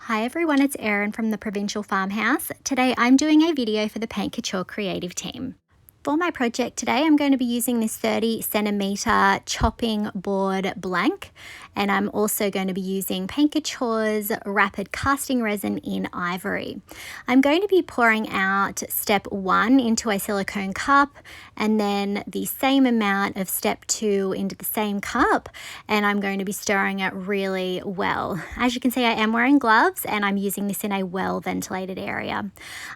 Hi everyone, it's Erin from the Provincial Farmhouse. Today I'm doing a video for the Paint Couture creative team. For my project today, I'm going to be using this 30cm chopping board blank, and I'm also going to be using Paint Couture's rapid casting resin in Ivory. I'm going to be pouring out step 1 into a silicone cup and then the same amount of step 2 into the same cup, and I'm going to be stirring it really well. As you can see, I am wearing gloves and I'm using this in a well ventilated area.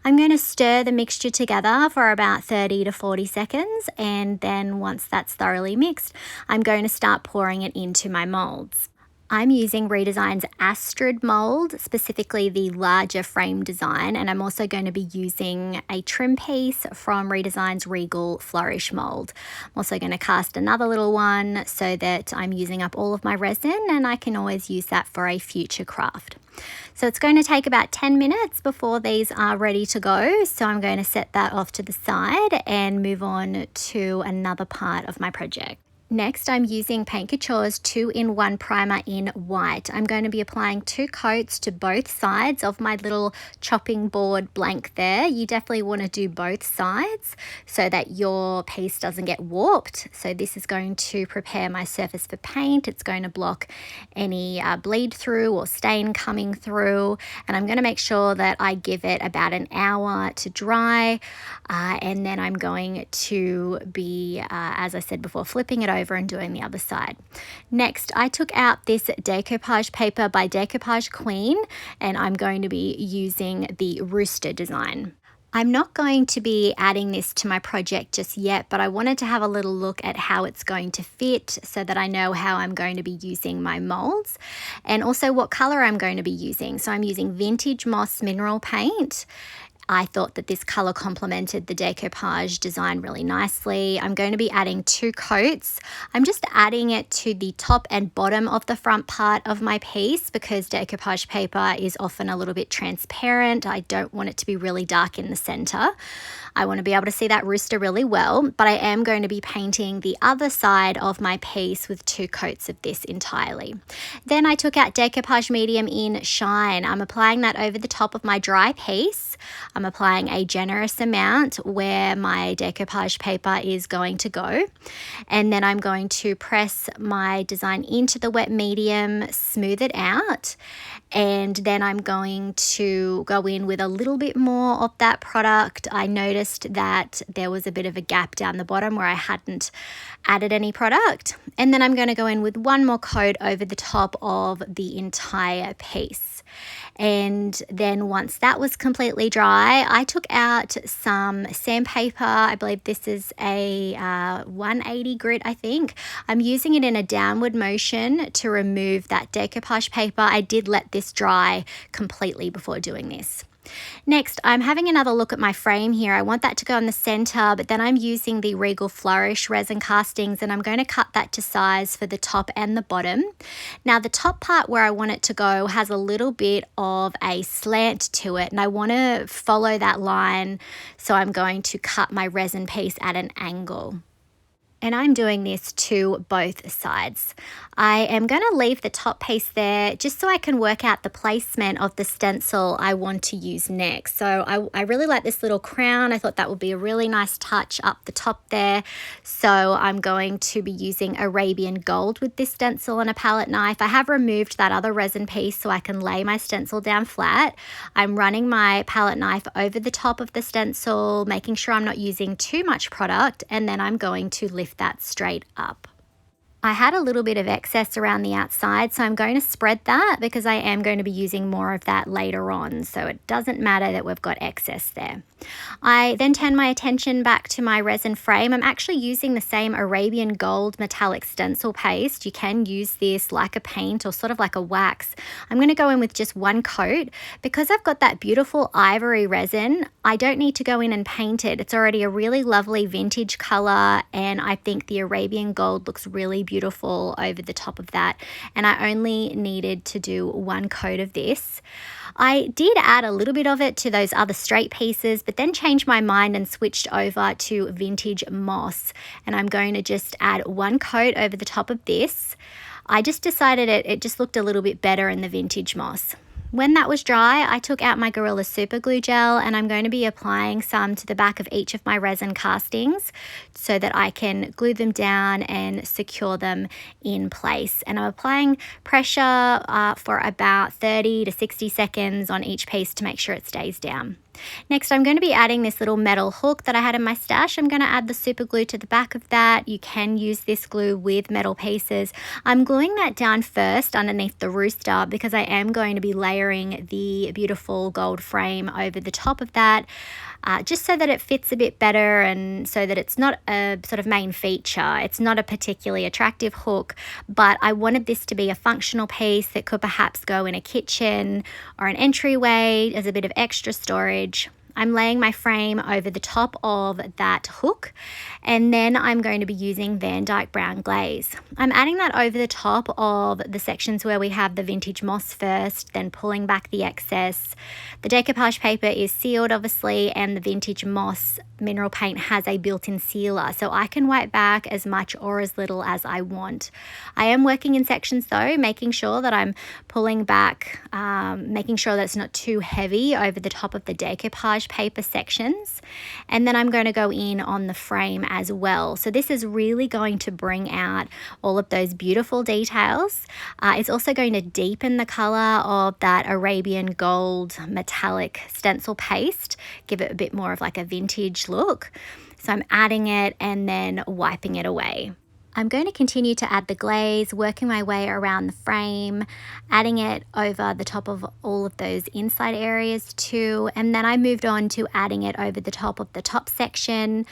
I'm going to stir the mixture together for about 30 to 40 seconds, and then once that's thoroughly mixed, I'm going to start pouring it into my molds. I'm using Redesign's Astrid Mould, specifically the larger frame design, and I'm also going to be using a trim piece from Redesign's Regal Flourish mould. I'm also going to cast another little one so that I'm using up all of my resin and I can always use that for a future craft. So it's going to take about 10 minutes before these are ready to go, so I'm going to set that off to the side and move on to another part of my project. Next, I'm using Paint Couture's 2-in-1 primer in white. I'm going to be applying 2 coats to both sides of my little chopping board blank there. You definitely want to do both sides so that your piece doesn't get warped. So this is going to prepare my surface for paint. It's going to block any bleed through or stain coming through. And I'm going to make sure that I give it about an hour to dry. And then I'm going to be, as I said before, flipping it over and doing the other side. Next, I took out this decoupage paper by Decoupage Queen, and I'm going to be using the rooster design. I'm not going to be adding this to my project just yet, but I wanted to have a little look at how it's going to fit so that I know how I'm going to be using my molds and also what color I'm going to be using. So I'm using Vintage Moss Mineral Paint. I thought that this color complemented the decoupage design really nicely. I'm going to be adding 2 coats. I'm just adding it to the top and bottom of the front part of my piece because decoupage paper is often a little bit transparent. I don't want it to be really dark in the center. I want to be able to see that rooster really well, but I am going to be painting the other side of my piece with 2 coats of this entirely. Then I took out Decoupage Medium in Shine. I'm applying that over the top of my dry piece. I'm applying a generous amount where my decoupage paper is going to go. And then I'm going to press my design into the wet medium, smooth it out. And then I'm going to go in with a little bit more of that product. I noticed that there was a bit of a gap down the bottom where I hadn't added any product. And then I'm going to go in with one more coat over the top of the entire piece. And then once that was completely dry, I took out some sandpaper. I believe this is a 180 grit, I think. I'm using it in a downward motion to remove that decoupage paper. I did let this dry completely before doing this. Next, I'm having another look at my frame here. I want that to go in the center, but then I'm using the Regal Flourish resin castings and I'm going to cut that to size for the top and the bottom. Now, the top part where I want it to go has a little bit of a slant to it and I want to follow that line, so I'm going to cut my resin piece at an angle. And I'm doing this to both sides. I am going to leave the top piece there just so I can work out the placement of the stencil I want to use next. So I really like this little crown. I thought that would be a really nice touch up the top there. So I'm going to be using Arabian gold with this stencil and a palette knife. I have removed that other resin piece so I can lay my stencil down flat. I'm running my palette knife over the top of the stencil, making sure I'm not using too much product, and then I'm going to lift that straight up. I had a little bit of excess around the outside, so I'm going to spread that because I am going to be using more of that later on, so it doesn't matter that we've got excess there. I then turn my attention back to my resin frame. I'm actually using the same Arabian gold metallic stencil paste. You can use this like a paint or sort of like a wax. I'm going to go in with just 1 coat. Because I've got that beautiful ivory resin, I don't need to go in and paint it. It's already a really lovely vintage color, and I think the Arabian gold looks really beautiful over the top of that, and I only needed to do 1 coat of this. I did add a little bit of it to those other straight pieces, but then changed my mind and switched over to Vintage Moss, and I'm going to just add 1 coat over the top of this. I just decided it just looked a little bit better in the Vintage Moss. When that was dry, I took out my Gorilla Super Glue Gel and I'm going to be applying some to the back of each of my resin castings so that I can glue them down and secure them in place. And I'm applying pressure for about 30 to 60 seconds on each piece to make sure it stays down. Next, I'm going to be adding this little metal hook that I had in my stash. I'm going to add the super glue to the back of that. You can use this glue with metal pieces. I'm gluing that down first underneath the rooster because I am going to be layering the beautiful gold frame over the top of that. Just so that it fits a bit better and so that it's not a sort of main feature. It's not a particularly attractive hook, but I wanted this to be a functional piece that could perhaps go in a kitchen or an entryway as a bit of extra storage. I'm laying my frame over the top of that hook, and then I'm going to be using Van Dyke Brown Glaze. I'm adding that over the top of the sections where we have the vintage moss first, then pulling back the excess. The decoupage paper is sealed obviously, and the vintage moss mineral paint has a built-in sealer, so I can wipe back as much or as little as I want. I am working in sections though, making sure that I'm pulling back, making sure that it's not too heavy over the top of the decoupage paper sections, and then I'm going to go in on the frame as well. So this is really going to bring out all of those beautiful details. It's also going to deepen the color of that Arabian gold metallic stencil paste, give it a bit more of like a vintage look. So I'm adding it and then wiping it away. I'm going to continue to add the glaze, working my way around the frame, adding it over the top of all of those inside areas too, and then I moved on to adding it over the top of the top section.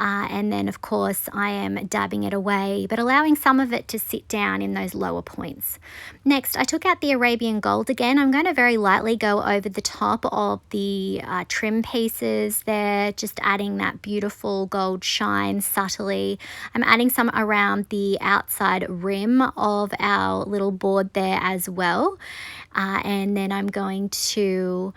And then of course I am dabbing it away, but allowing some of it to sit down in those lower points. Next, I took out the Arabian gold again. I'm going to very lightly go over the top of the trim pieces there, just adding that beautiful gold shine subtly. I'm adding some around the outside rim of our little board there as well. And then I'm going to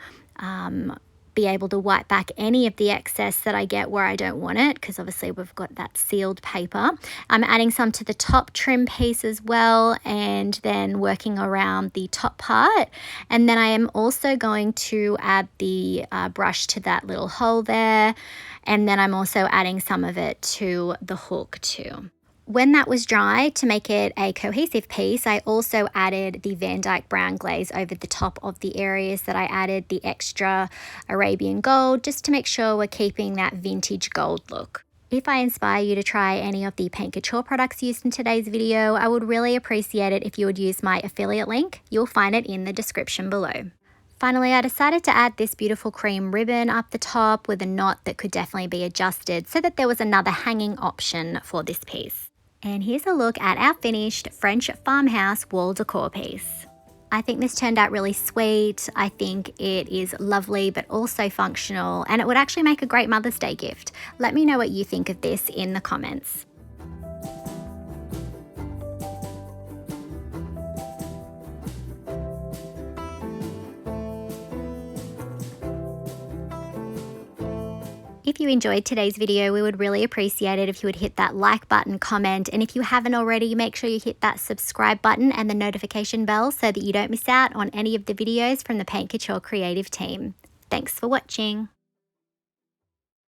be able to wipe back any of the excess that I get where I don't want it, because obviously we've got that sealed paper. I'm adding some to the top trim piece as well, and then working around the top part. And then I am also going to add the brush to that little hole there, and then I'm also adding some of it to the hook too. When that was dry, to make it a cohesive piece, I also added the Van Dyke Brown Glaze over the top of the areas that I added the extra Arabian gold, just to make sure we're keeping that vintage gold look. If I inspire you to try any of the Paint Couture products used in today's video, I would really appreciate it if you would use my affiliate link. You'll find it in the description below. Finally, I decided to add this beautiful cream ribbon up the top with a knot that could definitely be adjusted so that there was another hanging option for this piece. And here's a look at our finished French Farmhouse Wall Decor piece. I think this turned out really sweet. I think it is lovely but also functional, and it would actually make a great Mother's Day gift. Let me know what you think of this in the comments. If you enjoyed today's video, we would really appreciate it if you would hit that like button, comment, and if you haven't already, make sure you hit that subscribe button and the notification bell so that you don't miss out on any of the videos from the Paint Couture creative team. Thanks for watching.